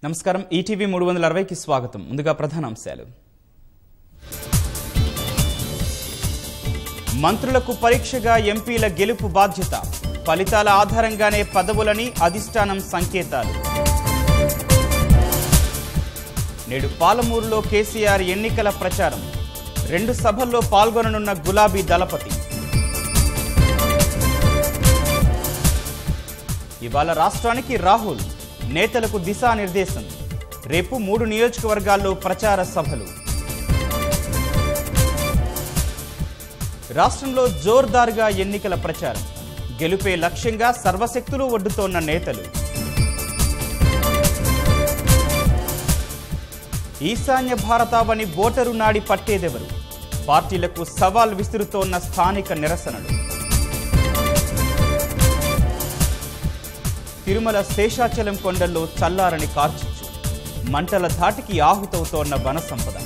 నమస్కారం ఈటీవీ 360 కి స్వాగతం. ముందుగా ప్రధానాంశాలు. మంత్రులకు పరీక్షగా ఎంపీల గెలుపు బాధ్యత. ఫలితాల ఆధారంగానే పదవులని అధిష్టానం సంకేతాలు. నేడు పాలమూరులో కేసీఆర్ ఎన్నికల ప్రచారం. 2 సభల్లో పాల్గొననున్న గులాబీ దళపతి. ఇవాళ రాష్ట్రానికి రాహుల్, నేతలకు దిశానిర్దేశం. రేపు 3 నియోజకవర్గాల్లో ప్రచార సభలు. రాష్ట్రంలో జోర్దార్గా ఎన్నికల ప్రచారం. గెలుపే లక్ష్యంగా సర్వశక్తులు ఒడ్డుతోన్న నేతలు. ఈశాన్య భారతావని ఓటరు నాడి పట్టేదెవరు? పార్టీలకు సవాల్ విసురుతోన్న స్థానిక నిరసనలు. తిరుమల శేషాచలం కొండల్లో చల్లారని కార్చిచ్చు. మంటల ధాటికి ఆహుతవుతోన్న వన సంపద.